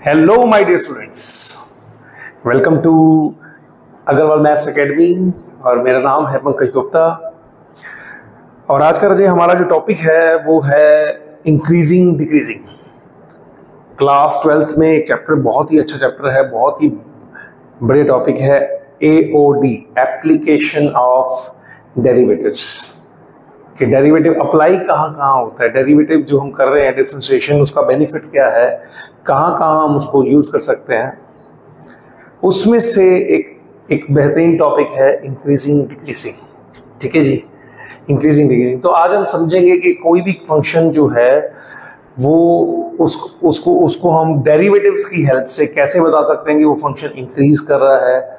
Hello my dear students, welcome to Agarwal maths academy और मेरा नाम है पंकज गुप्ता। और आज का जो हमारा टॉपिक है वो है इंक्रीजिंग डिक्रीजिंग। क्लास 12th में एक चैप्टर, बहुत ही अच्छा चैप्टर है, बहुत ही बढ़िया टॉपिक है, AOD एप्लीकेशन ऑफ डेरिवेटिव्स। कि डेरिवेटिव अप्लाई कहाँ कहाँ होता है, डेरिवेटिव जो हम कर रहे हैं डिफरेंशिएशन, उसका बेनिफिट क्या है, कहाँ कहाँ हम उसको यूज कर सकते हैं। उसमें से एक बेहतरीन टॉपिक है इंक्रीजिंग डिक्रीजिंग। ठीक है जी, इंक्रीजिंग डिक्रीजिंग। तो आज हम समझेंगे कि कोई भी फंक्शन जो है वो उसको हम डेरिवेटिव्स की हेल्प से कैसे बता सकते हैं कि वो फंक्शन इंक्रीज कर रहा है,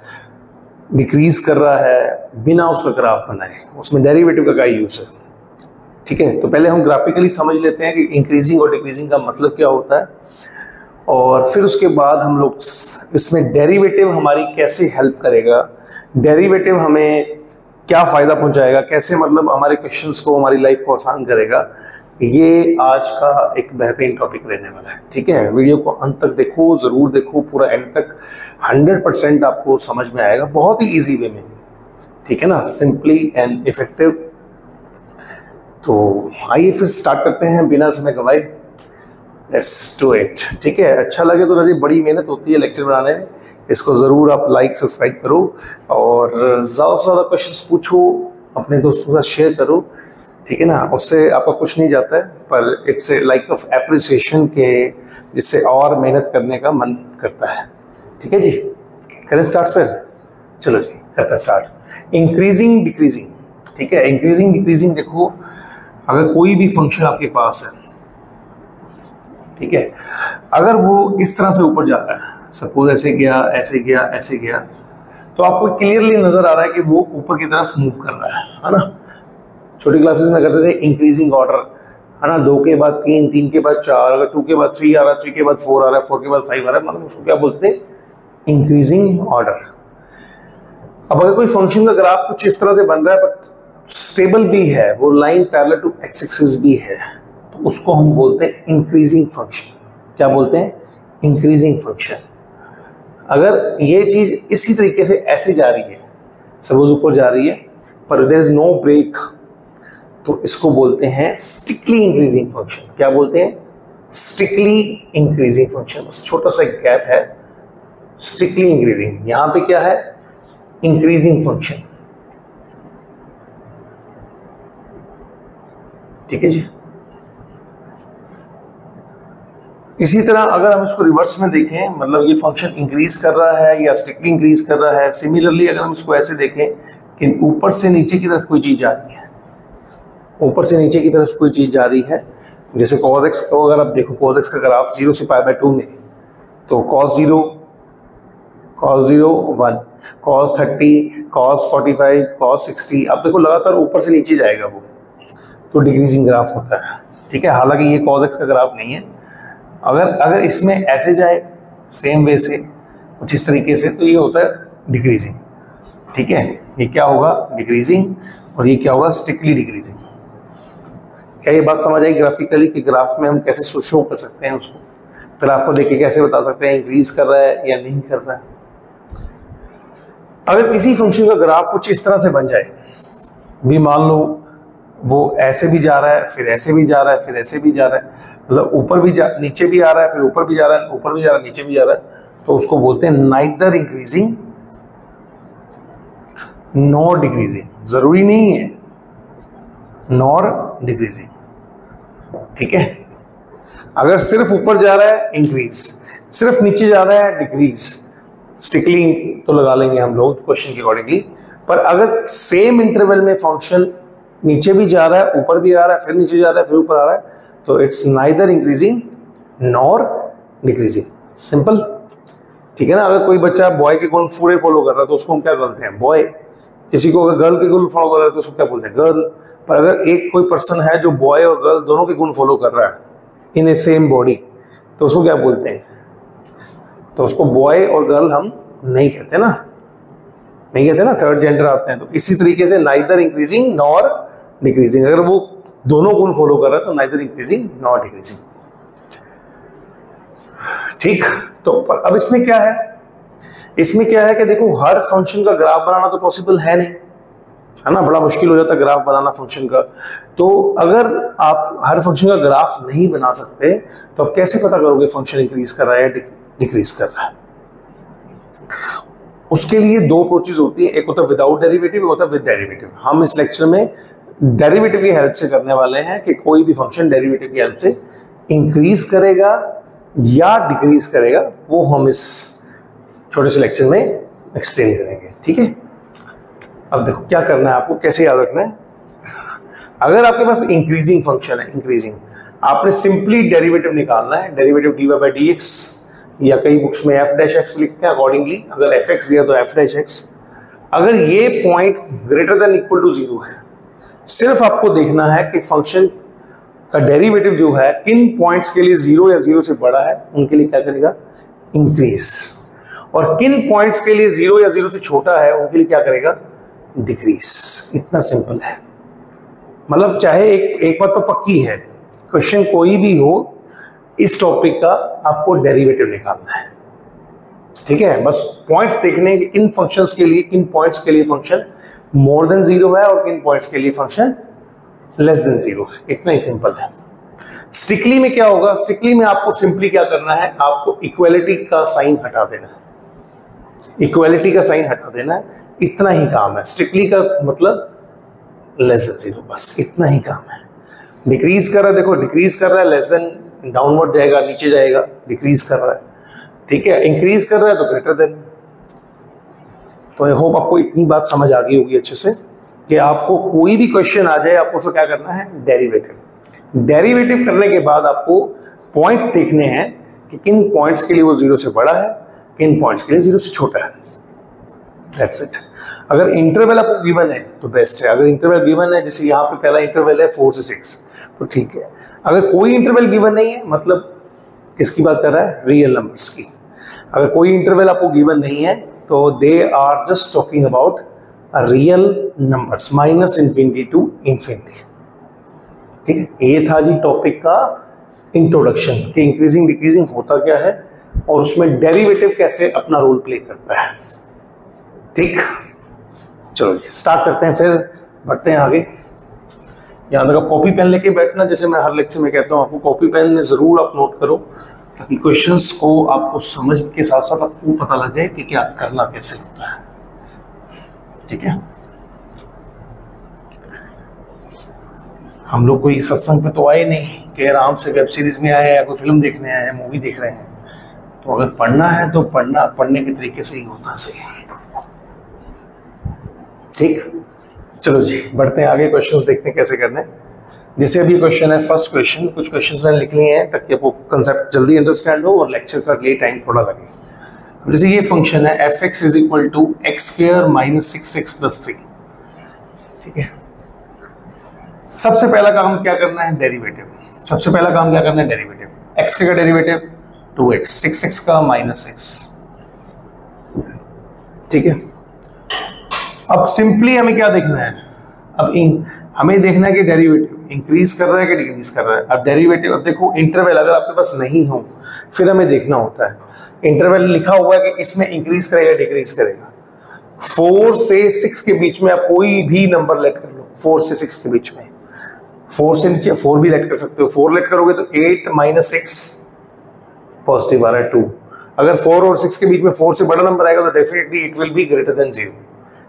डिक्रीज कर रहा है, बिना उसका ग्राफ बनाए। उसमें डेरिवेटिव का क्या यूज है। ठीक है, तो पहले हम ग्राफिकली समझ लेते हैं कि इंक्रीजिंग और डिक्रीजिंग का मतलब क्या होता है, और फिर उसके बाद हम लोग इसमें डेरिवेटिव हमारी कैसे हेल्प करेगा, डेरिवेटिव हमें क्या फ़ायदा पहुंचाएगा, कैसे मतलब हमारे क्वेश्चंस को, हमारी लाइफ को आसान करेगा। ये आज का एक बेहतरीन टॉपिक रहने वाला है। ठीक है, वीडियो को अंत तक देखो, ज़रूर देखो, पूरा एंड तक 100% आपको समझ में आएगा, बहुत ही ईजी वे में। ठीक है ना, सिंपली एंड इफेक्टिव। तो आइए फिर स्टार्ट करते हैं बिना समय गवाए। Let's do it. ठीक है, अच्छा लगे तो राजी, बड़ी मेहनत होती है लेक्चर बनाने में, इसको ज़रूर आप लाइक सब्सक्राइब करो और ज़्यादा से ज़्यादा क्वेश्चंस पूछो, अपने दोस्तों के साथ शेयर करो। ठीक है ना, उससे आपका कुछ नहीं जाता है, पर it's a like of appreciation के, जिससे और मेहनत करने का मन करता है। ठीक है जी, करें स्टार्ट फिर। चलो जी, करते हैं स्टार्ट। Increasing decreasing. ठीक है, इंक्रीजिंग डिक्रीजिंग देखो, अगर कोई भी फंक्शन आपके पास है, ठीक है, अगर वो इस तरह से ऊपर जा रहा है, सपोज ऐसे गया, ऐसे गया, ऐसे गया, तो आपको क्लियरली नजर आ रहा है कि वो ऊपर की तरफ मूव कर रहा है ना। छोटी क्लासेस में करते थे इंक्रीजिंग ऑर्डर, है ना, 2 के बाद 3, 3 के बाद 4, अगर 2 के बाद 3 आ रहा है, 3 के बाद 4 आ रहा है, 4 के बाद 5 आ रहा है, मतलब उसको क्या बोलते हैं, इंक्रीजिंग ऑर्डर। अब अगर कोई फंक्शन का ग्राफ कुछ इस तरह से बन रहा है बट स्टेबल भी है, वो line parallel to x axis भी है, तो उसको हम बोलते हैं इंक्रीजिंग फंक्शन। क्या बोलते हैं, इंक्रीजिंग फंक्शन। अगर ये चीज इसी तरीके से ऐसे जा रही है, सपोज ऊपर जा रही है पर देयर इज नो ब्रेक, तो इसको बोलते हैं स्टिकली इंक्रीजिंग फंक्शन। क्या बोलते हैं, स्टिकली इंक्रीजिंग फंक्शन। बस छोटा सा गैप है, स्टिकली इंक्रीजिंग। यहां पे क्या है, इंक्रीजिंग फंक्शन। ठीक है जी। इसी तरह अगर हम इसको रिवर्स में देखें, मतलब ये फंक्शन इंक्रीज कर रहा है या स्टिकली इंक्रीज कर रहा है। सिमिलरली अगर हम इसको ऐसे देखें कि ऊपर से नीचे की तरफ कोई चीज जा रही है, ऊपर से नीचे की तरफ कोई चीज जा रही है, जैसे cos x को अगर आप देखो, cos x का ग्राफ 0 से π/2 में, तो cos 0 1, cos 30, cos 45, cos 60, अब देखो लगातार ऊपर से नीचे जाएगा वो, तो डिक्रीजिंग ग्राफ होता है। ठीक है, हालांकि ये cos x का ग्राफ नहीं है। अगर इसमें ऐसे जाए सेम वे से, कुछ इस तरीके से, तो ये होता है डिक्रीजिंग। ठीक है, ये क्या होगा, डिक्रीजिंग, और ये क्या होगा, स्टिकली डिक्रीजिंग। क्या ये बात समझ आई ग्राफिकली कि ग्राफ में हम कैसे शो कर सकते हैं उसको, ग्राफ को देख के कैसे बता सकते हैं इंक्रीज कर रहा है या नहीं कर रहा है। अगर किसी फंक्शन का ग्राफ कुछ इस तरह से बन जाए भी, मान लो वो ऐसे भी जा रहा है, फिर ऐसे भी जा रहा है, फिर ऐसे भी जा रहा है, मतलब ऊपर भी नीचे भी आ रहा है, फिर ऊपर भी जा रहा है, ऊपर भी जा रहा है, नीचे भी जा रहा है, तो उसको बोलते हैं नाइदर इंक्रीजिंग नॉर डिक्रीजिंग। जरूरी नहीं है नॉर डिक्रीजिंग। ठीक है, अगर सिर्फ ऊपर जा रहा है इंक्रीज, सिर्फ नीचे जा रहा है डिक्रीज, स्टिकली तो लगा लेंगे हम लोग क्वेश्चन के अकॉर्डिंगली। पर अगर सेम इंटरवल में फंक्शन नीचे भी जा रहा है, ऊपर भी आ रहा है, फिर नीचे जा रहा है, फिर ऊपर आ रहा है, तो it's neither increasing nor decreasing. Simple. ठीक है ना, अगर कोई बच्चा बॉय के गुण पूरे फॉलो कर रहा है तो उसको हम क्या बोलते हैं, बॉय। किसी को अगर गर्ल के गुण फॉलो कर रहा है तो उसको क्या बोलते हैं, गर्ल। पर अगर एक कोई पर्सन है जो बॉय और गर्ल दोनों के गुण फॉलो कर रहा है इन ए सेम बॉडी, तो उसको क्या बोलते हैं, तो उसको बॉय और गर्ल हम नहीं कहते ना, नहीं कहते ना, थर्ड जेंडर आते हैं। तो इसी तरीके से नाइदर इंक्रीजिंग नॉर डिक्रीजिंग, अगर वो दोनों गुण फॉलो कर रहा है तो नाइदर इंक्रीजिंग नॉर डिक्रीजिंग। ठीक, तो अब इसमें क्या है, इसमें क्या है कि देखो हर फंक्शन का ग्राफ बनाना तो पॉसिबल है नहीं, है ना, बड़ा मुश्किल हो जाता है ग्राफ बनाना फंक्शन का। तो अगर आप हर फंक्शन का ग्राफ नहीं बना सकते तो आप कैसे पता करोगे फंक्शन इंक्रीज कर रहा है या डिक्रीज कर रहा है? उसके लिए दो अप्रोचेज होती है, एक होता है विदाउट डेरिवेटिव, एक होता है विद डेरिवेटिव। हम इस लेक्चर में डेरिवेटिव की हेल्प से करने वाले हैं कि कोई भी फंक्शन डेरिवेटिव की हेल्प से इंक्रीज करेगा या डिक्रीज करेगा, वो हम इस छोटे से लेक्चर में एक्सप्लेन करेंगे। ठीक है, अब देखो क्या करना है आपको, कैसे याद रखना है। अगर आपके पास इंक्रीजिंग फंक्शन है, इंक्रीजिंग, आपने सिंपली डेरिवेटिव निकालना है, डेरिवेटिव dy by dx, या कई बुक्स में f डैश x लिखते हैं अकॉर्डिंगली। अगर fx दिया तो f डैश x। अगर ये point greater than equal to 0 है, सिर्फ आपको देखना है कि फंक्शन का डेरिवेटिव जो है किन पॉइंट्स के लिए 0 या 0 से बड़ा है, उनके लिए क्या करेगा, इंक्रीज, और किन पॉइंट्स के लिए 0 या 0 से छोटा है उनके लिए क्या करेगा, डिक्रीज। इतना सिंपल है। मतलब चाहे एक बात तो पक्की है, क्वेश्चन कोई भी हो, इस टॉपिक का आपको डेरिवेटिव निकालना है। ठीक है, बस पॉइंट्स देखने हैं कि किन फंक्शंस के लिए, किन पॉइंट्स के लिए फंक्शन मोर देन 0 है और किन पॉइंट्स के लिए फंक्शन लेस देन 0 है। इतना ही सिंपल है। स्ट्रिक्टली में क्या होगा, स्ट्रिक्टली में आपको सिंपली क्या करना है, आपको इक्वालिटी का साइन हटा देना है, इक्वालिटी का साइन हटा देना है, इतना ही काम है। स्ट्रिक्टली का मतलब लेस देन 0, बस इतना ही काम है। डिक्रीज कर रहा है, देखो डिक्रीज कर रहा है, लेस देन डाउनवर्ड जाएगा, नीचे जाएगा, डिक्रीज कर रहा है। ठीक है, इंक्रीज कर रहा है तो ग्रेटर देन। तो आई होप आपको इतनी बात समझ आ गई होगी अच्छे से कि आपको कोई भी क्वेश्चन आ जाए, आपको उसको क्या करना है, डेरिवेटिव। डेरिवेटिव करने के बाद आपको पॉइंट्स देखने हैं कि किन पॉइंट्स के लिए वो 0 से बड़ा है, किन पॉइंट्स के लिए 0 से छोटा है। That's it. अगर इंटरवल आपको गिवन है तो बेस्ट है। अगर इंटरवल गिवन है, जैसे यहाँ पे पहला इंटरवल है 4 से 6, तो ठीक है। अगर कोई इंटरवल गिवन नहीं है, मतलब किसकी बात कर रहा है, रियल नंबर्स की। अगर कोई इंटरवल आपको गिवन नहीं है तो they are just talking about real numbers, -∞ to ∞। ठीक है, ये था जी टॉपिक का इंट्रोडक्शन कि इंक्रीजिंग डिक्रीजिंग होता क्या है और उसमें डेरिवेटिव कैसे अपना रोल प्ले करता है। ठीक, चलो जी स्टार्ट करते हैं, फिर बढ़ते हैं आगे। यहाँ तक आप कॉपी पेन लेके बैठना, जैसे मैं हर लेक्चर में कहता हूँ, आपको कॉपी पेन में जरूर आप नोट करो ताकि क्वेश्चंस को आपको समझ के साथ साथ आपको पता लग जाए कि क्या करना कैसे होता है। ठीक है, हम लोग कोई सत्संग पे तो आए नहीं कि आराम से वेब सीरीज में आए या कोई फिल्म देखने आए, मूवी देख रहे हैं। तो अगर पढ़ना है तो पढ़ने के तरीके से ही होता सही। ठीक, चलो जी बढ़ते हैं आगे, क्वेश्चंस देखते हैं कैसे करने। जैसे अभी क्वेश्चन है, फर्स्ट क्वेश्चन, कुछ क्वेश्चंस मैंने लिख लिए हैं ताकि आपको कंसेप्ट जल्दी अंडरस्टैंड हो और लेक्चर का लिए टाइम थोड़ा लगे। जैसे ये फंक्शन है f(x) = x² - 6x + 3। ठीक है, सबसे पहला काम क्या करना है, डेरिवेटिव। सबसे पहला काम क्या करना है, डेरिवेटिव। x का डेरिवेटिव 2x, 6x का -x। ठीक है, अब सिंपली हमें क्या देखना है, अब हमें देखना है कि डेरिवेटिव इंक्रीज कर रहा है कि डिक्रीज कर रहा है। अब डेरिवेटिव, अब देखो इंटरवल अगर आपके पास नहीं हो फिर हमें देखना होता है। इंटरवल लिखा हुआ है कि इसमें इंक्रीज करेगा डिक्रीज करेगा। 4 से 6 के बीच में आप कोई भी नंबर लेट कर लो, 4 से 6 के बीच में, 4 से नीचे 4 भी लेट कर सकते हो। 4 लेट करोगे तो 8 - 6 पॉजिटिव आ रहा है 2। अगर 4 और 6 के बीच में 4 से बड़ा नंबर आएगा तो definitely it will be greater than 0।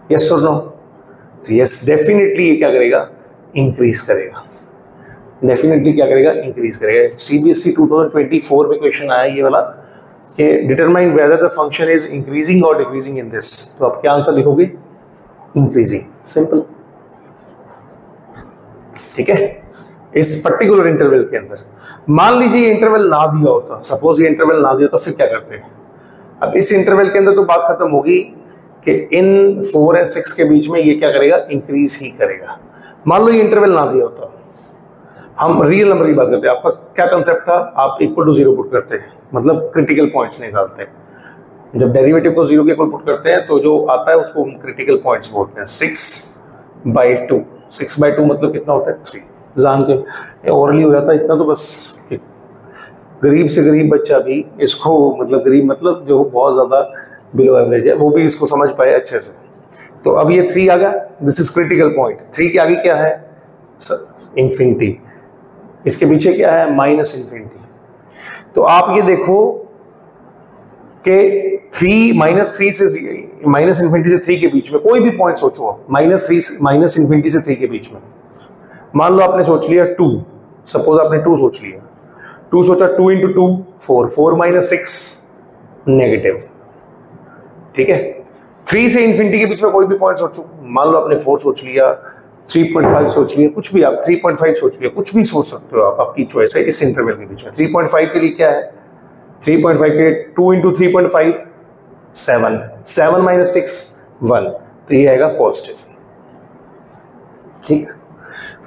Yes और नो? तो यस, डेफिनेटली ये क्या करेगा, इंक्रीज करेगा। डेफिनेटली क्या करेगा, इंक्रीज करेगा। सीबीएसई 2024 में क्वेश्चन आया ये वाला कि determine whether the function is increasing और डिक्रीजिंग इन दिस। तो आप क्या आंसर लिखोगे, इंक्रीजिंग, सिंपल। ठीक है, इस पर्टिकुलर इंटरवल के अंदर मान लीजिए ये इंटरवल ना दिया होता, सपोज ये इंटरवल ना दिया तो फिर क्या करते हैं। अब इस इंटरवल के अंदर तो बात खत्म होगी कि इन 4 और 6 के बीच में ये क्या करेगा, इंक्रीज ही करेगा। मान लो ये इंटरवल ना दिया होता, हम रियल नंबर की बात करते हैं। आपका क्या कंसेप्ट था, आप इक्वल टू 0 पुट करते हैं, मतलब क्रिटिकल पॉइंट्स निकालते हैं। जब डेरिवेटिव को 0 के इक्वल पुट करते हैं तो जो आता है उसको हम क्रिटिकल पॉइंट्स बोलते हैं। 6/2, 6/2 मतलब कितना होता है, 3। जान के ओरली हो जाता है इतना तो बस गरीब से गरीब बच्चा भी इसको, मतलब गरीब मतलब जो बहुत ज़्यादा बिलो एवरेज है, वो भी इसको समझ पाए अच्छे से। तो अब ये 3 आ गया, दिस इज क्रिटिकल पॉइंट। 3 के आगे क्या है? इंफिनिटी। इसके पीछे क्या है? Minus infinity. तो आप ये देखो कि -3 से माइनस इंफिनिटी से 3 के बीच में कोई भी पॉइंट सोचो आप, माइनस इंफिनिटी से 3 के बीच में। मान लो आपने सोच लिया 2, सपोज आपने 2 सोच लिया, 2 सोचा, 2 × 2 4, 4 - 6 नेगेटिव। ठीक है। 3 से इंफिनिटी के बीच में कोई भी पॉइंट सोचो, मान लो आपने 4 सोच लिया, 3.5 सोच लिया, कुछ भी आप 3.5 सोच लिया, कुछ भी सोच सकते हो आप, आपकी चॉइस है इस इंटरवल के बीच में। 3.5 के लिए क्या है? 3.5 के 2 × 3.5 7, 7 - 6 1, तो ये आएगा पॉजिटिव। ठीक,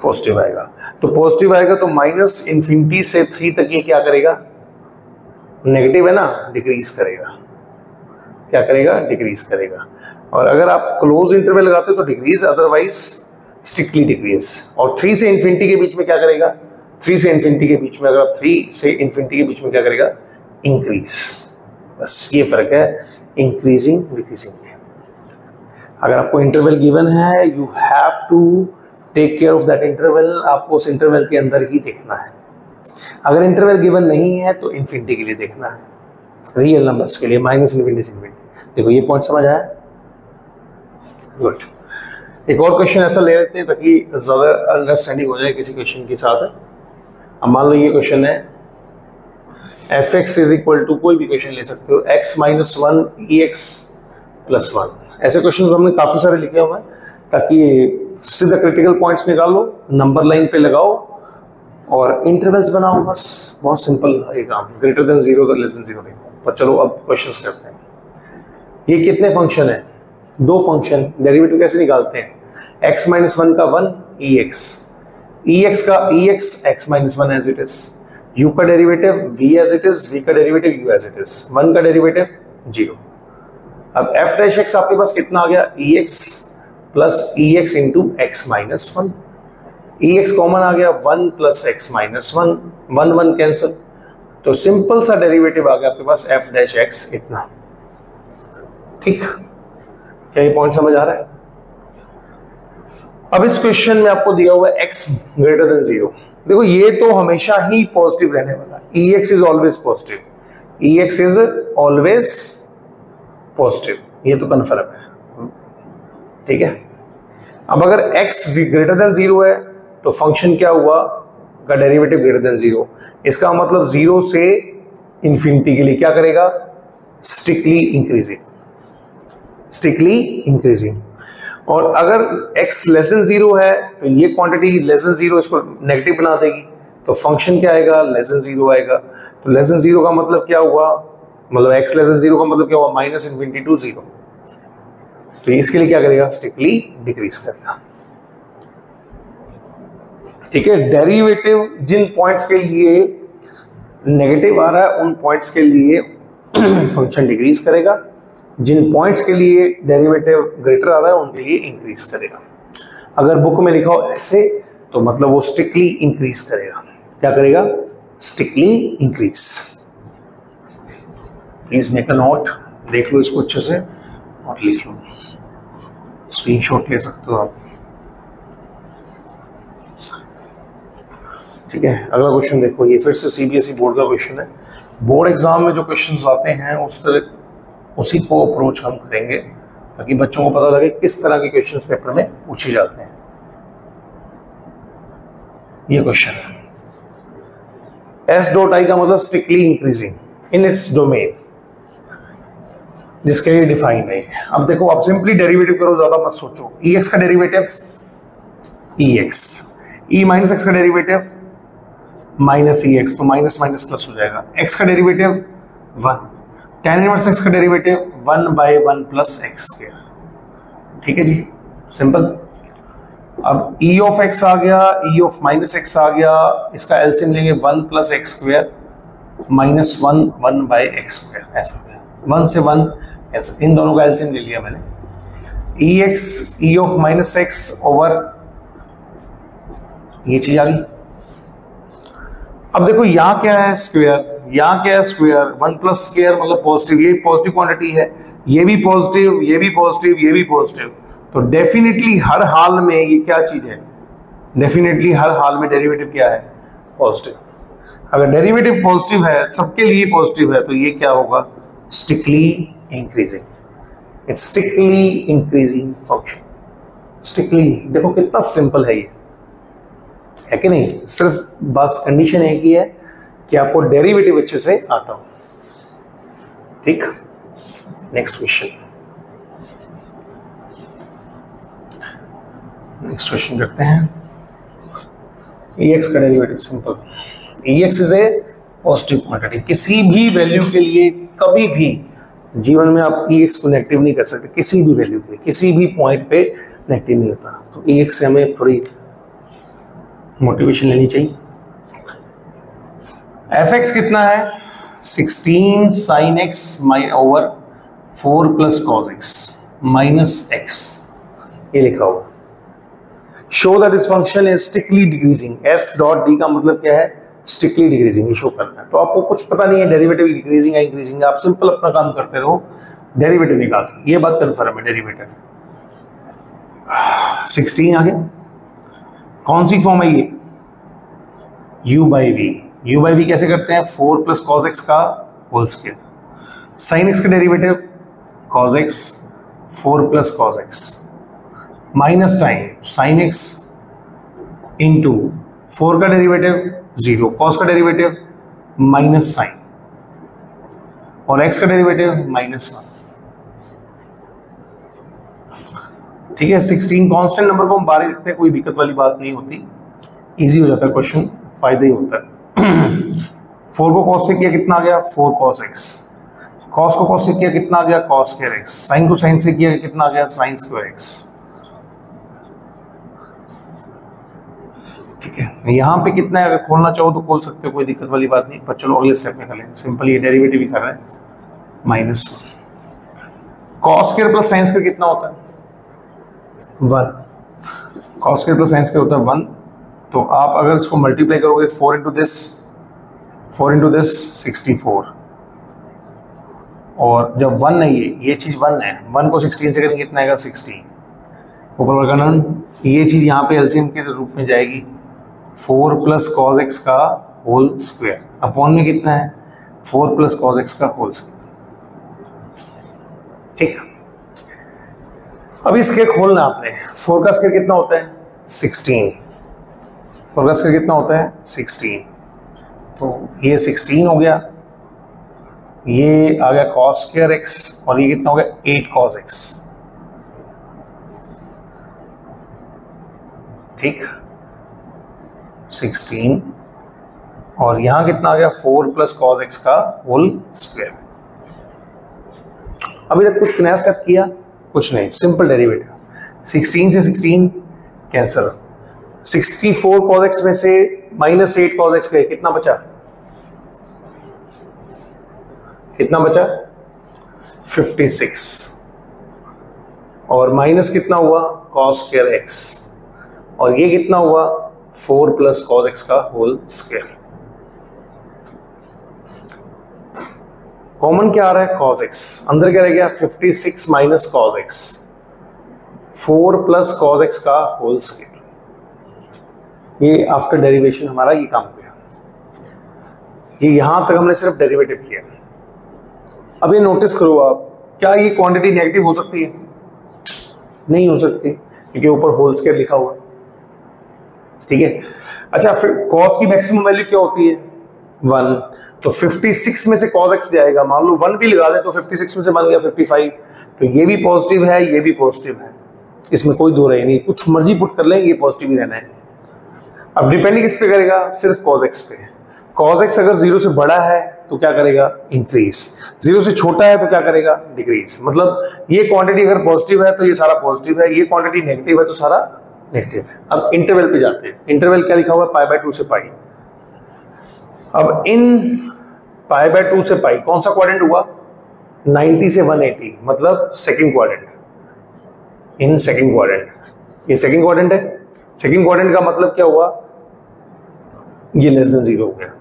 पॉजिटिव आएगा। तो पॉजिटिव आएगा तो माइनस इंफिनिटी से 3 तक ये क्या करेगा? नेगेटिव है ना, डिक्रीज करेगा। क्या करेगा? डिक्रीज करेगा। और अगर आप क्लोज इंटरवल लगाते हो तो डिक्रीज, अदरवाइज स्ट्रिक्टली डिक्रीज। और 3 से इंफिनिटी के बीच में क्या करेगा? 3 से इंफिनिटी के बीच में, अगर आप 3 से इंफिनिटी के बीच में क्या करेगा? इंक्रीज। बस ये फर्क है इंक्रीजिंग डिक्रीजिंग में। अगर आपको इंटरवल गिवन है, you have to take care of that interval. आपको उस इंटरवल के अंदर ही देखना है। अगर इंटरवल गिवन नहीं है तो इंफिनिटी के लिए देखना है, रियल नंबर्स के लिए, माइनस इंफिनिटी से इंफिनिटी। देखो ये पॉइंट समझ आया? गुड। एक और क्वेश्चन ऐसा ले लेते हैं ताकि ज़्यादा अंडरस्टैंडिंग हो जाए किसी क्वेश्चन के साथ। अब मान लो ये क्वेश्चन है, f(x) = कोई भी क्वेश्चन ले सकते हो, x - 1 EX + 1। ऐसे क्वेश्चन हमने काफ़ी सारे लिखे हुए हैं ताकि सीधा क्रिटिकल पॉइंट्स निकालो, नंबर लाइन पे लगाओ और इंटरवल्स बनाओ। बस बहुत सिंपल है काम, ग्रेटर देन 0 तो लेस देन 0 देखो। पर चलो अब क्वेश्चंस करते हैं। ये कितने फंक्शन है? 2 फंक्शन। डेरिवेटिव कैसे निकालते हैं? x - 1 का 1 EX, EX का EX x - 1 as it is, u का derivative v as it is, v का derivative u as it is, 1 का डेरिवेटिव 0। अब f'(x) आपके पास कितना आ गया? EX + EX × x - 1। EX common आ गया, 1 + x - 1, 1 1 कैंसिल, तो सिंपल सा डेरिवेटिव आ गया आपके पास f'(x) इतना। ठीक, क्या ये पॉइंट समझ आ रहा है? अब इस क्वेश्चन में आपको दिया हुआ है x > 0। देखो ये तो हमेशा ही पॉजिटिव रहने वाला है, EX is always positive, EX is always positive, ये तो कन्फर्म है। ठीक है। अब अगर x > 0 है तो फंक्शन क्या हुआ? का डेरिवेटिव > 0। इसका मतलब 0 से इंफिनिटी के लिए क्या करेगा? Strictly increasing, strictly increasing. और अगर x < 0 है तो ये क्वांटिटी < 0 इसको नेगेटिव बना देगी, तो फंक्शन क्या आएगा? < 0 आएगा। तो < 0 का मतलब क्या हुआ? मतलब x < 0 का मतलब क्या हुआ? Minus infinity to 0। तो इसके लिए क्या करेगा? स्ट्रिक्टली डिक्रीज करेगा। ठीक है। डेरिवेटिव जिन पॉइंट्स के लिए नेगेटिव आ रहा है उन पॉइंट्स के लिए फंक्शन डिक्रीज करेगा, जिन पॉइंट्स के लिए डेरिवेटिव ग्रेटर आ रहा है उनके लिए इंक्रीज करेगा। अगर बुक में लिखा हो ऐसे तो मतलब वो स्ट्रिक्टली इंक्रीज करेगा। क्या करेगा? Strictly increase. Please make a note, देख लो इसको अच्छे से और लिख लो, स्क्रीनशॉट ले सकते हो आप। ठीक है। अगला क्वेश्चन देखो, ये फिर से CBSE बोर्ड का क्वेश्चन है। बोर्ड एग्जाम में जो क्वेश्चंस आते हैं उसी को अप्रोच हम करेंगे ताकि बच्चों को पता लगे किस तरह के क्वेश्चंस पेपर में पूछे जाते हैं। ये क्वेश्चन है, S.I का मतलब strictly increasing in its domain, जिसके लिए डिफाइन है। अब देखो आप सिंपली डेरिवेटिव करो, ज्यादा मत सोचो। EX का डेरिवेटिव EX, E - x का डेरिवेटिव -EX, तो माइनस माइनस प्लस हो जाएगा। x का डेरिवेटिव 1, tan इनवर्स x का डेरिवेटिव 1/1 + x²। ठीक है जी, सिंपल। अब E of x आ गया, E of -x आ गया, इसका एलसीएम लेंगे 1 + x² -1 1/x², ऐसा हो गया। 1 से 1 ऐसा, इन दोनों का एलसीएम ले लिया मैंने। EX E of -x over ये चीज आ गई। अब देखो यहाँ क्या है? स्क्वायर, यहाँ क्या है स्क्वायर, 1 प्लस स्क्वायर मतलब पॉजिटिव, ये पॉजिटिव क्वांटिटी है, ये भी पॉजिटिव, ये भी पॉजिटिव, ये भी पॉजिटिव। तो डेफिनेटली हर हाल में ये क्या चीज है, डेफिनेटली हर हाल में डेरिवेटिव क्या है, पॉजिटिव। अगर डेरिवेटिव पॉजिटिव है, सबके लिए पॉजिटिव है, तो ये क्या होगा, स्टिकली इंक्रीजिंग, इट्स स्टिकली इंक्रीजिंग फंक्शन। स्टिकली, देखो कितना सिंपल है ये, है कि नहीं। सिर्फ बस कंडीशन एक ही है कि आपको डेरिवेटिव अच्छे से आता हो। ठीक, नेक्स्ट क्वेश्चन, नेक्स्ट क्वेश्चन करते हैं। एक्स का derivative simple, x is a positive quantity. किसी भी वैल्यू के लिए कभी भी जीवन में आप एक्स को नेगेटिव नहीं कर सकते, किसी भी वैल्यू के लिए, किसी भी पॉइंट पे नेगेटिव नहीं होता। तो एक्स से हमें थोड़ी मोटिवेशन लेनी चाहिए। एफ एक्स कितना है, 16 sine x over 4 plus cos x minus x, ये लिखा हुआ। Show that this function is strictly decreasing. S dot D का मतलब क्या है, स्ट्रिक्टली डिक्रीजिंग, ये शो करना है। तो आपको कुछ पता नहीं है डेरिवेटिव डिक्रीजिंग या इंक्रीजिंग, आप सिंपल अपना काम करते रहो, डेरिवेटिव निकाल, ये बात कन्फर्म है, डेरिवेटिव 16 आ गया। कौन सी फॉर्म है ये, u by v. u by v कैसे करते हैं, 4 प्लस कॉस एक्स का होल स्क्वायर, साइन एक्स का derivative cos x 4 plus cos x minus time sine x into 4 का डेरिवेटिव 0, कॉस का डेरिवेटिव माइनस साइन और एक्स का डेरिवेटिव -1। ठीक है, 16 कांस्टेंट नंबर को हम बाहर लिखते हैं, कोई दिक्कत वाली बात नहीं होती, इजी हो जाता है क्वेश्चन, फायदा ही होता है। 4 को कॉस से किया कितना आ गया, 4 कॉस एक्स, कॉस को कॉस से किया कितना आ गया, कॉस स्क्वायर एक्स, साइन को साइन से किया कितना आ गया, साइन स्क्वायर एक्स। ठीक है, यहाँ पे कितना है, अगर खोलना चाहो तो खोल सकते हो, कोई दिक्कत वाली बात नहीं, पर चलो अगले स्टेप में कर लेंगे। सिंपल ये डेरिवेटिव ही कर रहे हैं, -1। Cos square plus sine square कितना होता है, 1। Cos square plus sine square होता है 1। तो आप अगर इसको मल्टीप्लाई करोगे 4 इंटू दिस 64, और जब 1 नहीं है, ये चीज 1 है, 1 को 16 से करेंगे कितना आएगा, 16। ऊपर वर्गन, ये चीज यहाँ पे एलसीएम के रूप में जाएगी, 4 प्लस कॉस एक्स का होल स्क्वायर अपॉन में कितना है, 4 प्लस कॉस एक्स का होल स्क्वायर। ठीक, अब इसके खोलना आपने, 4 का स्क्वायर कितना होता है, 16, 4 का स्क्वायर कितना होता है, 16। तो ये 16 हो गया, ये आ गया कॉस स्क्वायर एक्स, और ये कितना हो गया, 8 कॉस एक्स। ठीक, 16, और यहां कितना आ गया, 4 प्लस कॉस एक्स का होल स्क्वायर। अभी तक कुछ नया स्टेप किया, कुछ नहीं, सिंपल डेरिवेटिव। 16 से 16 कैंसिल, 64 कॉस एक्स में से -8 कॉस एक्स गए, कितना बचा, कितना बचा, 56, और माइनस कितना हुआ, कॉस स्क्वायर एक्स, और ये कितना हुआ, 4 प्लस कॉस एक्स का होल स्क्वायर। कॉमन क्या आ रहा है, कॉस एक्स, अंदर क्या रह गया, 56 minus cos x, 4 plus cos x का होल स्क्वायर। ये आफ्टर डेरिवेशन हमारा ये काम हो गया, ये यहां तक हमने सिर्फ डेरिवेटिव किया। अब ये नोटिस करो आप, क्या ये क्वांटिटी नेगेटिव हो सकती है, नहीं हो सकती, क्योंकि ऊपर होल स्क्वायर लिखा हुआ। ठीक है, अच्छा फिर कॉस की मैक्सिमम वैल्यू क्या होती है, 1। तो 56 में से cos x जाएगा, मान लो 1 भी लगा दे तो 56 में से बन गया 55। तो ये भी पॉजिटिव है, ये भी पॉजिटिव है, इसमें कोई दो राय नहीं, कुछ मर्जी पुट कर ले, ये पॉजिटिव ही रहना है। अब डिपेंडिंग किस पे करेगा, सिर्फ cos x पे। cos x अगर 0 से बड़ा है तो क्या करेगा, इंक्रीज, 0 से छोटा है तो क्या करेगा, डिक्रीज। मतलब ये क्वांटिटी अगर पॉजिटिव है तो ये सारा पॉजिटिव है, ये क्वांटिटी नेगेटिव है तो सारा नेगेटिव है। अब इंटरवल पे जाते हैं, इंटरवल क्या लिखा हुआ है, π/2 से पाई। अब इन π/2 से पाई कौन सा क्वाड्रेंट हुआ, 90 से 180, मतलब second quadrant, in second quadrant, ये सेकंड क्वाड्रेंट है। सेकंड क्वाड्रेंट का मतलब क्या हुआ, ये लेस देन 0 हो गया।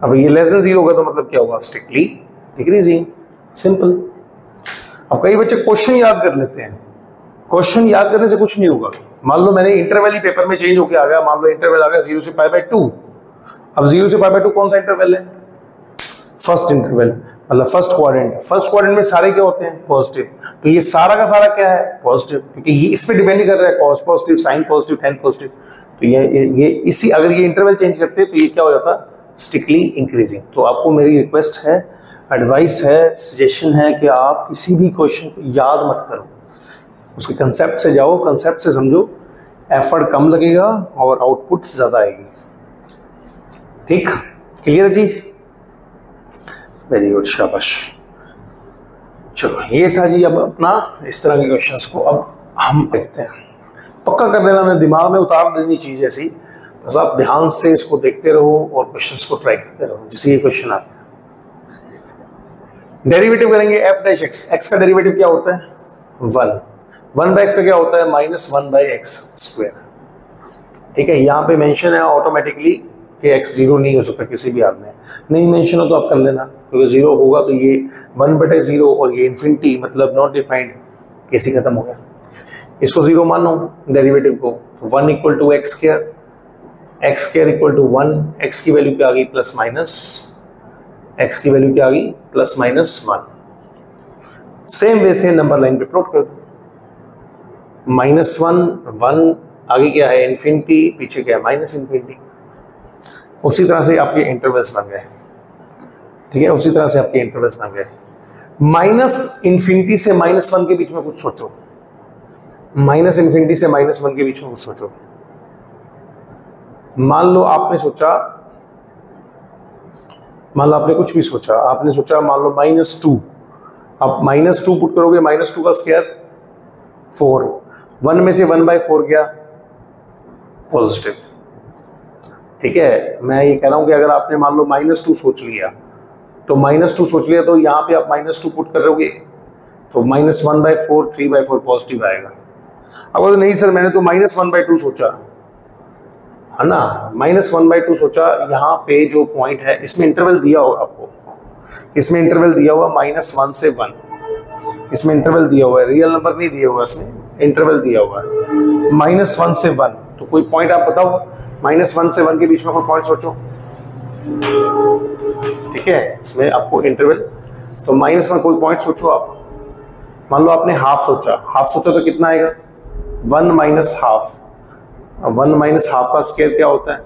अब ये लेस देन 0 होगा तो मतलब क्या होगा, स्ट्रिक्टली डिक्रीजिंग, सिंपल। अब कई बच्चे क्वेश्चन याद कर लेते हैं, क्वेश्चन याद करने से कुछ नहीं होगा। मान लो मैंने इंटरवल ही पेपर में चेंज होकर आ गया, मान लो इंटरवल आ गया 0 से π/2। अब 0 से π/2 कौन सा इंटरवल है, फर्स्ट इंटरवल, मतलब फर्स्ट क्वाड्रेंट। फर्स्ट क्वाड्रेंट में सारे क्या होते हैं, पॉजिटिव, तो ये सारा का सारा क्या है, पॉजिटिव, क्योंकि ये इस पे डिपेंड नहीं कर रहा है, cos positive, sine positive, tan positive. तो ये इसी, अगर ये इंटरवल चेंज करते तो ये क्या हो जाता, स्ट्रिक्टली इंक्रीजिंग। तो आपको मेरी रिक्वेस्ट है, एडवाइस है, सजेशन है कि आप किसी भी क्वेश्चन को याद मत करो, उसके कंसेप्ट से जाओ, कंसेप्ट से समझो, एफर्ट कम लगेगा और आउटपुट ज़्यादा आएगी। ठीक, क्लियर है चीज, वेरी गुड, शाबाश। चलो ये था जी अब अपना इस तरह के क्वेश्चंस को अब हम देखते हैं। पक्का कर लेना, मैं दिमाग में उतार देनी चीज ऐसी, बस आप ध्यान से इसको देखते रहो और क्वेश्चंस को ट्राई करते रहो, जिससे ये क्वेश्चन आते हैं। डेरिवेटिव करेंगे f डैश x, x का डेरिवेटिव क्या होता है 1, 1/x का क्या होता है -1/x स्क्वायर। ठीक है, यहाँ पे मेंशन है ऑटोमेटिकली कि x 0 नहीं हो सकता किसी भी हाल में, नहीं मेंशन हो तो आप कर लेना, क्योंकि 0 होगा तो ये 1/0 और ये इन्फिनिटी मतलब नॉट डिफाइंड, कैसे खत्म हो गया। इसको 0 मानो डेरिवेटिव को, तो 1 equal to x square, x square equal to 1, x की वैल्यू क्या आ गई प्लस माइनस, एक्स की वैल्यू क्या आ गई प्लस माइनस 1। सेम वे से नंबर लाइन पे प्लॉट कर दो, -1, 1 आगे क्या है इन्फिनिटी, पीछे क्या है माइनस इन्फिनिटी। उसी तरह से आपके इंटरवल्स बन गए। ठीक है, उसी तरह से आपके इंटरवल्स बन गए। माइनस इन्फिनिटी से -1 के बीच में कुछ सोचो, माइनस इन्फिनिटी से -1 के बीच में कुछ सोचो। मान लो आपने सोचा, मान लो आपने कुछ भी सोचा, आपने सोचा मान लो -2, आप -2 पुट करोगे, -2 का स्क्वायर 4, 1 में से 1/4 गया पॉजिटिव। ठीक है, मैं ये कह रहा हूं कि अगर आपने मान लो -2 सोच लिया, तो -2 सोच लिया तो यहाँ पे आप -2 पुट करोगे तो -1/4, 3/4 पॉजिटिव आएगा। अब तो नहीं सर मैंने तो -1/2 सोचा है ना, -1/2 सोचा। यहाँ पे जो पॉइंट है इसमें इंटरवल दिया होगा आपको, इसमें इंटरवल दिया हुआ -1 से 1, इसमें इंटरवल दिया हुआ है, रियल नंबर नहीं दिया हुआ, इसमें इंटरवल दिया हुआ है -1 से 1। तो कोई पॉइंट आप बताओ, -1 से 1 के बीच में कोई पॉइंट सोचो। ठीक है, इसमें आपको इंटरवल, तो -1 कोई पॉइंट सोचो आप। मान लो आपने हाफ सोचा, हाफ सोचा तो कितना आएगा 1 माइनस हाफ। 1 माइनस हाफ का स्क्वायर क्या होता है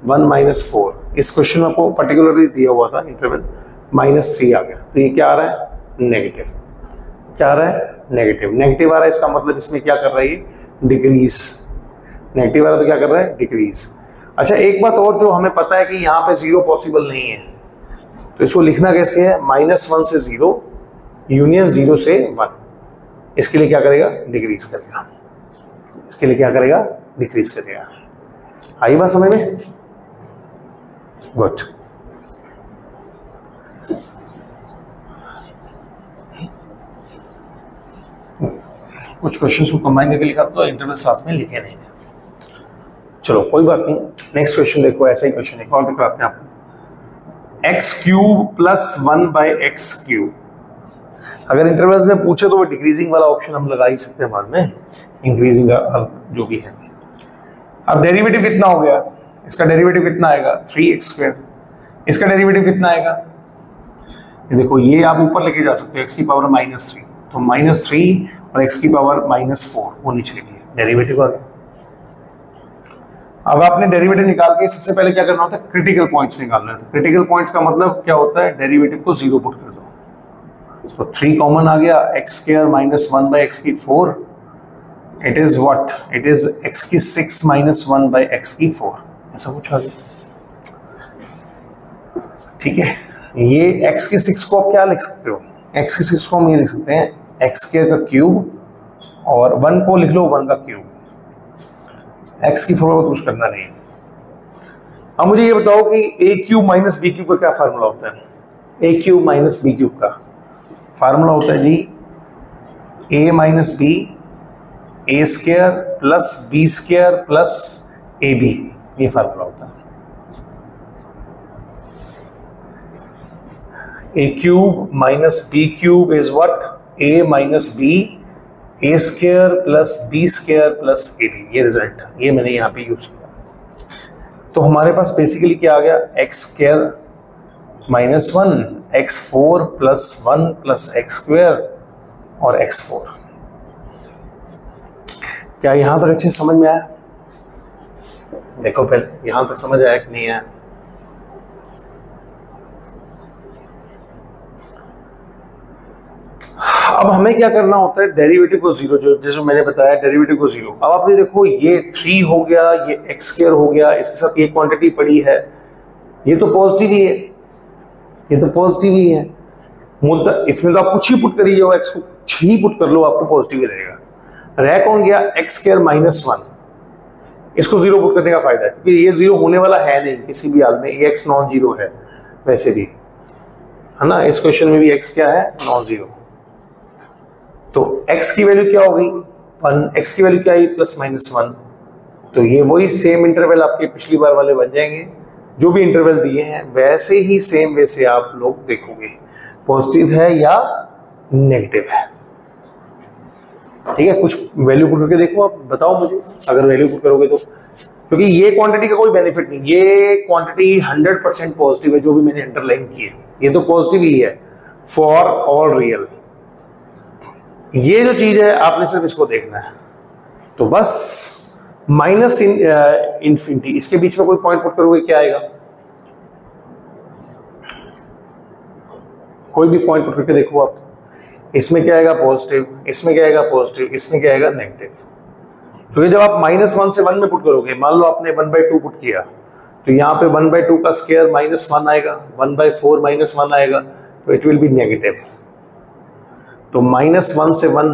1 - 4। इस क्वेश्चन में आपको पर्टिकुलरली दिया हुआ था इंटरवल, -3 आ गया, तो ये क्या आ रहा है नेगेटिव। क्या आ रहा है नेगेटिव, नेगेटिव आ रहा है, इसका मतलब इसमें क्या कर रहा है ये डिक्रीज, नेगेटिव आ रहा है तो क्या कर रहा है डिक्रीज। अच्छा एक बात और जो हमें पता है कि यहाँ पे 0 पॉसिबल नहीं है, तो इसको लिखना कैसे है -1 से 0 यूनियन 0 से 1। इसके लिए क्या करेगा डिक्रीज करेगा, इसके लिए क्या करेगा डिक्रीज करेगा। आई बात समझ में, गुड। कुछ क्वेश्चंस को कंबाइन करके लिखा तो इंटरवल साथ में लिखे नहीं है, चलो कोई बात नहीं। नेक्स्ट क्वेश्चन देखो, ऐसा ही क्वेश्चन एक और दिखाते हैं आपको, x³ + 1/x³। अगर इंटरवल्स में पूछे तो वो डिक्रीजिंग वाला ऑप्शन हम लगा ही सकते हैं, बाद में इंक्रीजिंग का जो भी है। अब डेरिवेटिव कितना हो गया, इसका डेरिवेटिव कितना आएगा 3x², इसका डेरिवेटिव कितना आएगा, ये देखो ये आप ऊपर लेके जा सकते हो x की पावर -3, तो -3 और x की पावर -4 वो नीचे लिखिए, डेरिवेटिव आ गया। अब आपने डेरिवेटिव निकाल के सबसे पहले क्या करना होता है क्रिटिकल पॉइंट्स निकालना है। तो क्रिटिकल पॉइंट्स का मतलब क्या होता है डेरिवेटिव को 0 पुट कर दो, तो 3 कॉमन आ गया, x² - 1/x³, it is what, it is x6 - 1/x4, ऐसा कुछ आ गया। ठीक है, ये x6 को आप क्या लिख सकते हो, x6 को हम ये लिख सकते हैं x² का क्यूब और 1 को लिख लो 1 का क्यूब, x की फॉर्मूला कुछ करना नहीं। अब मुझे ये बताओ कि a³ - b³ का क्या फार्मूला होता है, a³ - b³ का फार्मूला होता है जी a - b a² + b² + ab, ये फार्मूला होता है। A cube minus B cube is what, A minus B, A square plus B square plus A B, ये रिजल्ट ये मैंने यहाँ पे यूज किया। तो हमारे पास बेसिकली क्या आ गया, x square minus 1, x4 plus 1 plus x square और x4। क्या यहां तक अच्छे समझ में आया? देखो पहले यहां तक समझ आया कि नहीं आया? अब हमें क्या करना होता है, डेरिवेटिव को जीरो, जो जैसे मैंने बताया डेरिवेटिव को जीरो। अब आपने देखो ये 3 हो गया, ये एक्स स्क्वायर हो गया, इसके साथ ये क्वांटिटी पड़ी है, ये तो पॉजिटिव ही है, ये तो पॉजिटिव ही है। मुद्दा इसमें तो आप कुछ ही पुट करिए, एक्स को कुछ ही पुट कर लो, आपको पॉजिटिव ही रहेगा। रह कौन गया, एक्स स्क्वायर माइनस 1, इसको जीरो पुट करने का फायदा है क्योंकि ये जीरो होने वाला है नहीं किसी भी हाल में, ये एक्स नॉन जीरो है वैसे भी, है ना। इस क्वेश्चन में भी एक्स क्या है, नॉन जीरो। तो x की वैल्यू क्या हो गई 1, x की वैल्यू क्या आई प्लस माइनस 1। तो ये वही सेम इंटरवल आपके पिछली बार वाले बन जाएंगे, जो भी इंटरवल दिए हैं वैसे ही सेम वे से आप लोग देखोगे पॉजिटिव है या नेगेटिव है। ठीक है, कुछ वैल्यू पुट करके देखो, आप बताओ मुझे अगर वैल्यू पुट करोगे तो, क्योंकि ये क्वांटिटी का कोई बेनिफिट नहीं, ये क्वांटिटी 100% पॉजिटिव है जो भी मैंने अंडरलाइन की है, ये तो पॉजिटिव ही है फॉर ऑल रियल। ये जो चीज है आपने सिर्फ इसको देखना है। तो बस माइनस इन्फिनिटी, इसके बीच में कोई पॉइंट पुट करोगे क्या आएगा, कोई भी पॉइंट पुट करके देखो आप, इसमें क्या आएगा पॉजिटिव, इसमें क्या आएगा पॉजिटिव, इसमें क्या आएगा नेगेटिव। क्योंकि जब आप -1 से 1 में पुट करोगे, मान लो आपने 1/2 पुट किया, तो यहाँ पे 1/2 का स्क्वायर -1 आएगा, 1/4 -1 आएगा, तो इट विल बी नेगेटिव। तो -1 से 1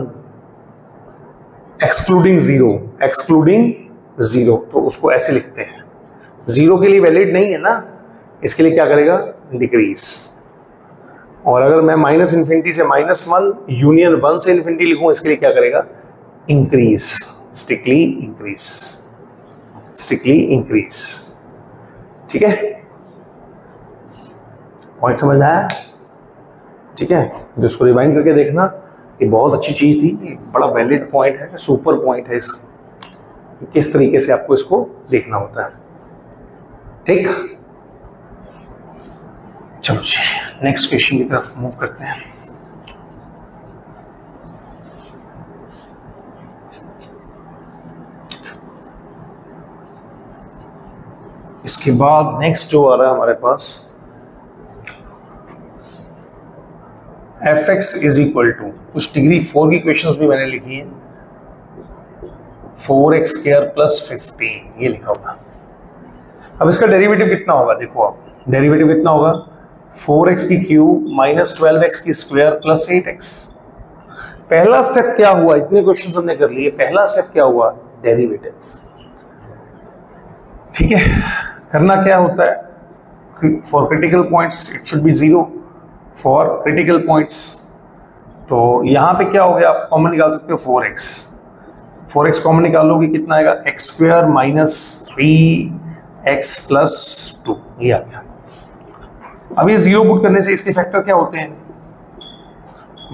एक्सक्लूडिंग जीरो, तो उसको ऐसे लिखते हैं। जीरो के लिए वैलिड नहीं है ना, इसके लिए क्या करेगा, डिक्रीज। और अगर मैं माइनस इन्फिनिटी से -1 यूनियन 1 से इन्फिनिटी लिखूं, इसके लिए क्या करेगा, इंक्रीज, स्ट्रिक्टली इंक्रीज। ठीक है, पॉइंट समझ में आया? ठीक है, तो इसको रिवाइंड करके देखना, ये बहुत अच्छी चीज थी, ये बड़ा वैलिड पॉइंट है, सुपर पॉइंट है, इस किस तरीके से आपको इसको देखना होता है। ठीक, चलो जी नेक्स्ट क्वेश्चन की तरफ मूव करते हैं। इसके बाद नेक्स्ट जो आ रहा है हमारे पास, fx इज इक्वल टू, कुछ डिग्री 4 की क्वेश्चंस भी मैंने लिखी है, 4x स्क्वायर प्लस 15, ये लिखा होगा। अब इसका डेरिवेटिव कितना होगा, देखो आप डेरिवेटिव कितना होगा, 4x की क्यूब माइनस 12x की स्क्वायर प्लस 8x। पहला स्टेप क्या हुआ, इतने क्वेश्चंस हमने कर लिए, पहला स्टेप क्या हुआ, डेरिवेटिव। ठीक है, करना क्या होता है, for critical points it should be 0 for critical points. तो यहां पे क्या हो गया, आप कॉमन निकाल सकते हो 4x कॉमन निकालोगे कितना आएगा, x square minus 3x plus 2, ये आ गया। अब ये 0 पुट करने से इसके फैक्टर क्या होते हैं,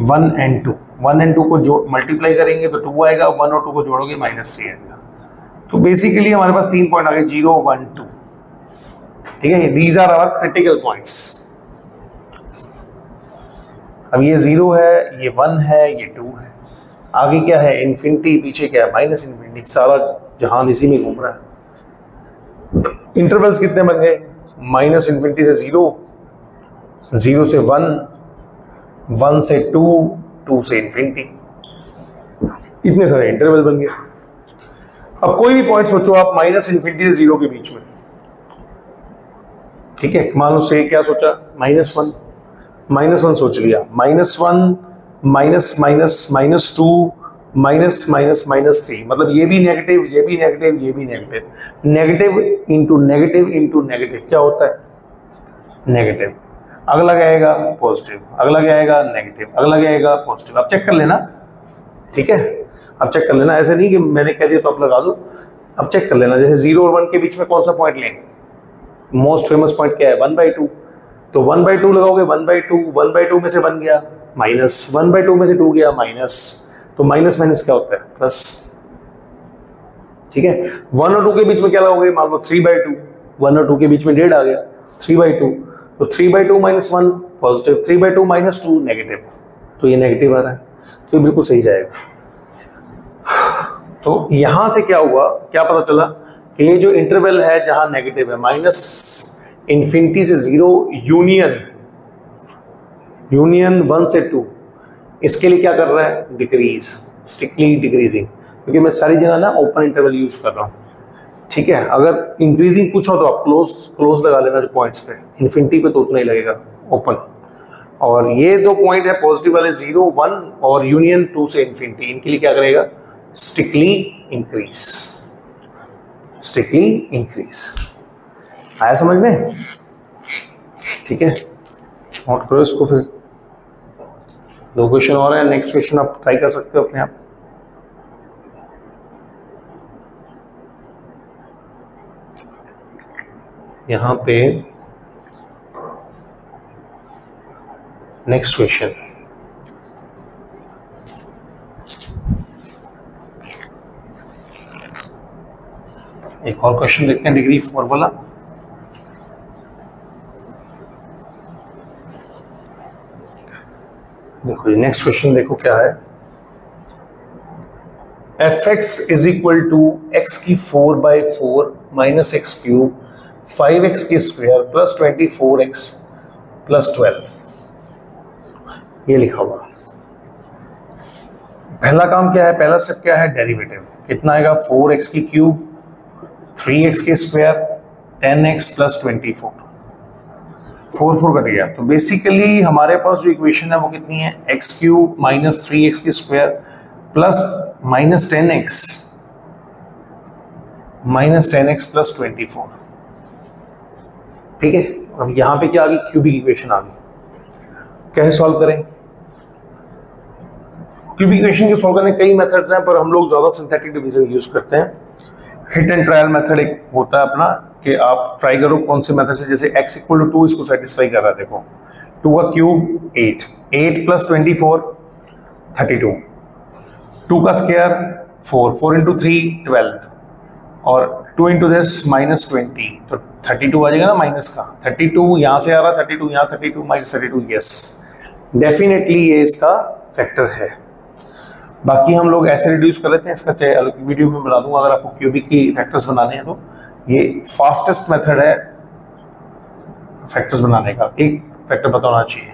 1 and 2, 1 and 2 को जो मल्टीप्लाई करेंगे तो 2 आएगा, 1 और 2 को जोड़ोगे -3 आएगा। तो बेसिकली हमारे पास 3 पॉइंट आ गए, 0, 1, 2। ठीक है, these are our critical points. अब ये 0 है, ये 1 है, ये 2 है, आगे क्या है इन्फिनिटी, पीछे क्या है माइनस इन्फिनिटी, सारा जहान इसी में घूम रहा है। इंटरवल्स कितने बन गए, माइनस इन्फिनिटी से 0, 0 से 1, 1 से 2, 2 से इन्फिनिटी, इतने सारे इंटरवल बन गए। अब कोई भी पॉइंट सोचो आप माइनस इन्फिनिटी से 0 के बीच में, ठीक है, मान लो से क्या सोचा, -1 सोच लिया, -1 माइनस माइनस -2 माइनस माइनस -3, मतलब ये भी नेगेटिव, ये भी नेगेटिव, ये भी negative, negative into negative into negative क्या होता है, नेगेटिव। अगला क्या आएगा, पॉजिटिव, अगला क्या आएगा, नेगेटिव, अगला क्या आएगा, पॉजिटिव। अब चेक कर लेना, ठीक है, अब चेक कर लेना, ऐसे नहीं कि मैंने कह दिया तो आप लगा दो। अब चेक कर लेना, जैसे 0 और 1 के बीच में कौन सा पॉइंट लेंगे, मोस्ट फेमस पॉइंट क्या है, 1/2। तो 1/2 लगाओगे, 1/2 में से 1 गया माइनस, 1/2 में से 2 गया माइनस, तो माइनस माइनस क्या होता है प्लस। ठीक है, 1 और 2 के बीच में क्या लगाओगे, मान लो 3/2, 1 और 2 के बीच में 1.5 आ गया, 3/2, तो 3/2 माइनस 1 पॉजिटिव, 3/2 माइनस 2 नेगेटिव, तो ये नेगेटिव आ रहा है, तो ये बिल्कुल सही जाएगा। तो यहां से क्या हुआ, क्या पता चला कि ये जो इंटरवल है जहां नेगेटिव है, माइनस इन्फिनिटी से 0 यूनियन 1 से 2, इसके लिए क्या कर रहा है, डिक्रीज, स्ट्रिक्टली डिक्रीजिंग, क्योंकि मैं सारी जगह ना ओपन इंटरवल यूज कर रहा हूँ। ठीक है, अगर इंक्रीजिंग पूछो तो आप क्लोज लगा लेना जो पॉइंट्स पे, इन्फिनिटी पे तो उतना ही लगेगा ओपन। और ये दो पॉइंट है पॉजिटिव वाले 0, 1 और यूनियन 2 से इन्फिनिटी, इनके लिए क्या करेगा, स्ट्रिक्टली इंक्रीज, स्ट्रिक्टली इंक्रीज। आया समझ में? ठीक है, नोट करो इसको। फिर 2 क्वेश्चन और है, नेक्स्ट क्वेश्चन आप ट्राई कर सकते हो अपने आप। यहां पे नेक्स्ट क्वेश्चन, एक और क्वेश्चन देखते हैं डिग्री 4 वाला। देखो नेक्स्ट क्वेश्चन देखो क्या है, fx is equal to x की 4/4 माइनस एक्स क्यूब 5x की स्क्वायर प्लस 24x प्लस 12, ये लिखा हुआ। पहला काम क्या है, पहला स्टेप क्या है, डेरिवेटिव। कितना आएगा, 4x की क्यूब 3x की स्क्वायर 10x प्लस 24, 4 कट गया। तो बेसिकली हमारे पास जो इक्वेशन है वो कितनी है, x क्यूब माइनस 3x की square plus minus 10x plus 24। ठीक है, अब यहां पे क्या आ गई, क्यूबिक इक्वेशन आ गई। कैसे सॉल्व करें, क्यूबिक इक्वेशन को सॉल्व करने कई मेथड्स हैं, पर हम लोग ज्यादा सिंथेटिक डिवीजन यूज करते हैं। हिट एंड ट्रायल मेथड एक होता है अपना, कि आप ट्राई करो कौन से मेथड से, जैसे x इक्वल टू 2 इसको सेटिस्फाई कर रहा है। देखो 2 का क्यूब 8 प्लस 24 32, 2 का स्क्वायर 4 इंटू 3 12, और 2 इंटू दिस माइनस 20, तो 32 आ जाएगा ना माइनस का, 32 यहाँ से आ रहा, 32 यहाँ, 32 माइनस 32, यस डेफिनेटली ये इसका फैक्टर है। बाकी हम लोग ऐसे रिड्यूस कर लेते हैं, इसका चाहे अलग वीडियो में बता दूंगा। अगर आपको क्यूबिक की फैक्टर्स बनाने हैं तो ये फास्टेस्ट मेथड है फैक्टर्स बनाने का, एक फैक्टर पता होना चाहिए।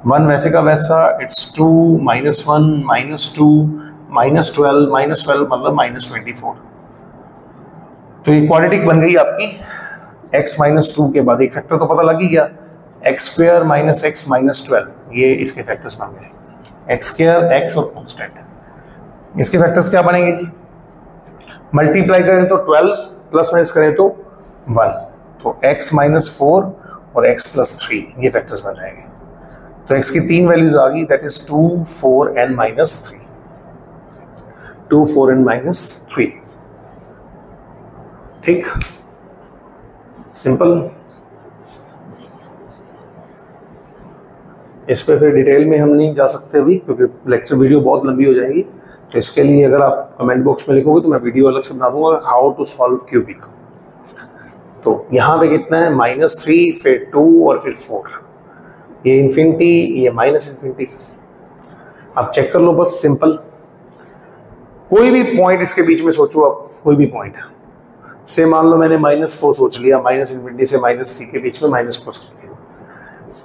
1 वैसे का वैसा, इट्स 2 माइनस 1 माइनस 2 माइनस 12 मतलब माइनस 24। तो ये क्वाड्रेटिक बन गई आपकी x माइनस 2 के बाद। एक फैक्टर तो पता लग ही गया, x square minus x minus 12, ये इसके फैक्टर्स बन गए, एक्स स्क्वायर एक्स और कॉन्स्टेंट। इसके फैक्टर्स क्या बनेंगे जी, मल्टीप्लाई करें तो 12, प्लस माइनस करें तो 1, तो x माइनस 4 और x प्लस 3, ये फैक्टर्स बन जाएंगे। तो x की 3 वैल्यूज आ गई, that is 2 4 and minus 3, 2 4 and minus 3। ठीक, सिंपल। इस पे फिर डिटेल में हम नहीं जा सकते अभी, क्योंकि लेक्चर वीडियो बहुत लंबी हो जाएगी। तो इसके लिए अगर आप कमेंट बॉक्स में लिखोगे तो मैं वीडियो अलग से बना दूंगा, हाउ टू सॉल्व क्यूबिक। तो यहाँ पे कितना है, -3 फिर 2 और फिर 4, ये इन्फिनिटी ये माइनस इन्फिनिटी। आप चेक कर लो बस, सिंपल। कोई भी पॉइंट इसके बीच में सोचो आप, कोई भी पॉइंट से, मान लो मैंने -4 सोच लिया, माइनस इन्फिनिटी से -3 के बीच में -4 सोच लिया,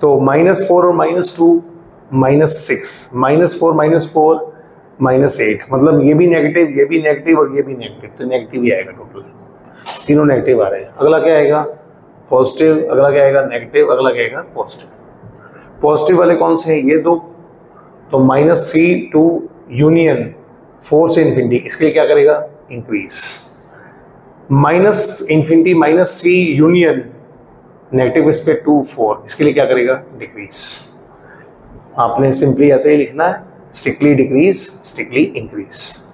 तो -4 और -2 -6, -4 -8, मतलब ये भी नेगेटिव और ये भी नेगेटिव, तो नेगेटिव ही आएगा टोटल, तीनों नेगेटिव आ रहे हैं। अगला क्या आएगा, पॉजिटिव, अगला क्या आएगा, नेगेटिव, अगला क्या आएगा, पॉजिटिव। पॉजिटिव वाले कौन से हैं, ये दो, तो -3 टू यूनियन 4 से इन्फिनिटी, इसके लिए क्या करेगा, increase. Minus infinity -3 union negative इस पे 2 4, इसके लिए क्या करेगा, डिक्रीज। आपने सिंपली ऐसे ही लिखना है, स्ट्रिक्टली डिक्रीज स्ट्रिक्टली इंक्रीज।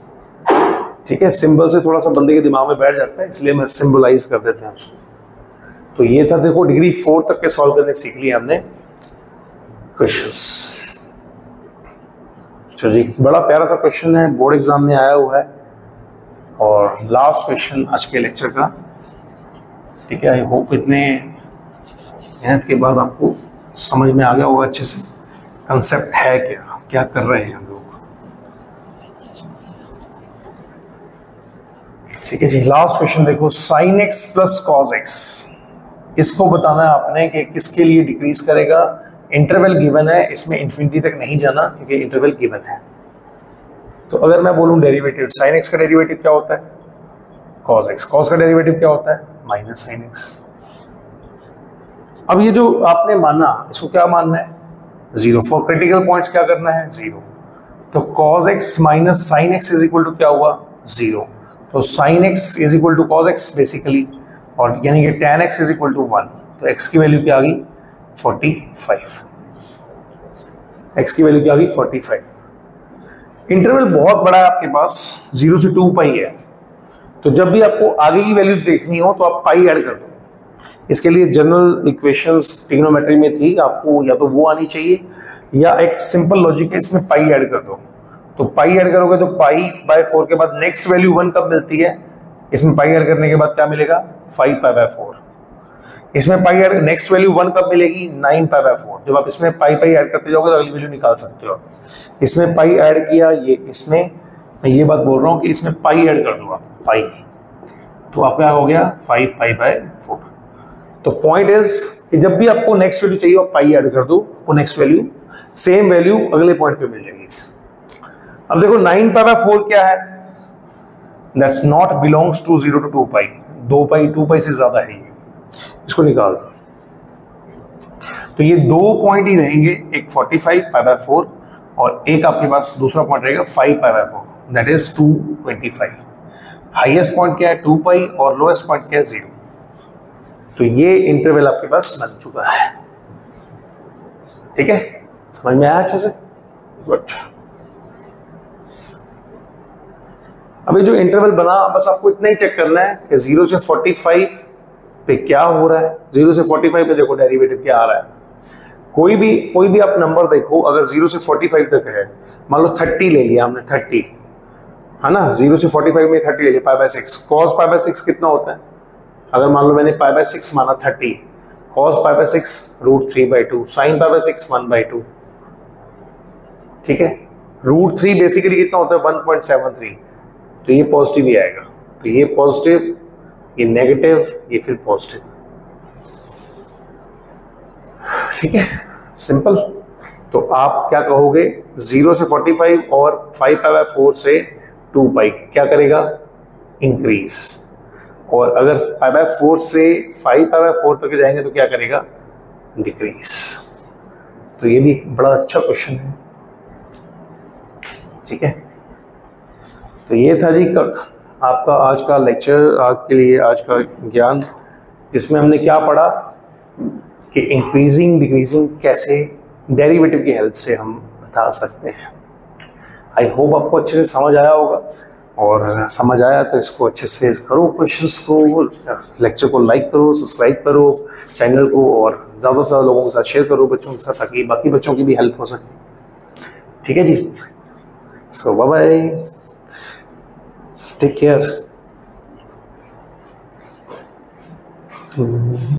ठीक है, सिंबल से थोड़ा सा बंदे के दिमाग में बैठ जाता है, इसलिए मैं सिंबलाइज कर देते हैं उसको। तो ये था, देखो डिग्री 4 तक के सॉल्व करने सीख लिए हमने क्वेश्चंस। चलो जी, बड़ा प्यारा सा क्वेश्चन है, बोर्ड एग्जाम में आया हुआ है और लास्ट क्वेश्चन आज के लेक्चर का। ठीक है, आई होप इतने मेहनत के बाद आपको समझ में आ गया होगा अच्छे से कंसेप्ट है क्या, क्या कर रहे हैं हम लोग। ठीक है जी, लास्ट क्वेश्चन देखो, sin x plus cos x, इसको बताना है आपने कि किसके लिए डिक्रीज करेगा। इंटरवल गिवन है, इसमें इंफिनिटी तक नहीं जाना क्योंकि इंटरवल गिवन है। तो अगर मैं बोलूं डेरिवेटिव, sin x का डेरिवेटिव क्या होता है, cos x, cos का डेरिवेटिव क्या होता है, माइनस sin x। अब ये जो आपने माना, इसको क्या मानना है, जीरो। फॉर क्रिटिकल पॉइंट्स क्या करना है, जीरो। तो cos x minus sin x is equal to क्या हुआ, जीरो। तो sin x is equal to cos x basically, और यानी कि tan x is equal to 1। तो x की वैल्यू क्या आ गई, 45। x की वैल्यू क्या आ गई, 45। इंटरवल बहुत बड़ा है आपके पास, 0 से 2 पाई है। तो जब भी आपको आगे की वैल्यूज देखनी हो तो आप पाई ऐड कर दो। इसके लिए जनरल इक्वेशंस ट्रिग्नोमेट्री में थी, आपको या तो वो आनी चाहिए या एक सिंपल लॉजिक है, इसमें पाई ऐड कर दो। तो पाई ऐड करोगे तो पाई बाय 4 के बाद नेक्स्ट वैल्यू 1 कब मिलती है, इसमें पाई ऐड करने के बाद क्या मिलेगा, 5 पाई बाय 4। इसमें पाई ऐड, नेक्स्ट वैल्यू 1 कब मिलेगी, 9 पाई बाय 4। जब आप इसमें पाई ऐड करते जाओगे तो अगली वैल्यू निकाल सकते हो। इसमें पाई ऐड किया, ये इसमें मैं ये बात बोल रहा हूँ कि इसमें पाई ऐड कर दो आप, पाई, तो आपका हो गया 5 पाई बाय 4। तो पॉइंट इज कि जब भी आपको नेक्स्ट वैल्यू चाहिए आप पाई ऐड कर दो, आपको नेक्स्ट वैल्यू, सेम वैल्यू अगले पॉइंट पे मिल जाएगी। अब देखो 9 पाई बाय 4 क्या है, that's not belongs to 0 to 2 pi. 2 pi से ज्यादा है ये, इसको निकाल दो। तो ये 2 पॉइंट ही रहेंगे, एक 45 पाई बाय 4 और एक आपके पास दूसरा पॉइंट रहेगा 5 pi by 4, that is 225। Highest point क्या है, 2 पाई, और लोएस्ट पॉइंट क्या है, 0। तो ये इंटरवल आपके पास बन चुका है। ठीक है, समझ में आया अच्छे से, अच्छा। अभी जो इंटरवल बना, बस आपको इतना ही चेक करना है कि 0 से 45 पे क्या हो रहा है। 0 से 45 पे देखो डेरिवेटिव क्या आ रहा है। कोई भी आप नंबर देखो, अगर 0 से 45 तक है, मान लो 30 ले लिया हमने, 30 है ना, 0 से 45 में 30 ले लिया, pi by 6। Cos pi by 6 कितना होता है, अगर मान लो मैंने पाई बाय 6 माना 30, cos pi by 6 √3/2, sine pi by 6 1/2। ठीक है, √3 बेसिकली कितना होता है, 1.73। तो ये पॉजिटिव ही आएगा, तो ये पॉजिटिव, ये नेगेटिव, ये फिर पॉजिटिव। ठीक है, सिंपल। तो आप क्या कहोगे, 0 से 45 और 5 पाई बाय 4 से 2 पाई क्या करेगा, इंक्रीज। और अगर पाई बाय 4 से 5 पाई बाय 4 तक जाएंगे तो क्या करेगा, डिक्रीज। तो ये भी बड़ा अच्छा क्वेश्चन है। ठीक है, तो ये था जी आपका आज का लेक्चर, आपके लिए आज का ज्ञान, जिसमें हमने क्या पढ़ा कि इंक्रीजिंग डिक्रीजिंग कैसे डेरिवेटिव की हेल्प से हम बता सकते हैं। आई होप आपको अच्छे से समझ आया होगा, और समझ आया तो इसको अच्छे से करो, क्वेश्चंस को, लेक्चर को लाइक करो, सब्सक्राइब करो चैनल को, और ज़्यादा से ज़्यादा लोगों के साथ शेयर करो, बच्चों के साथ, ताकि बाकी बच्चों की भी हेल्प हो सके। ठीक है जी, सो बाय बाय, टेक केयर।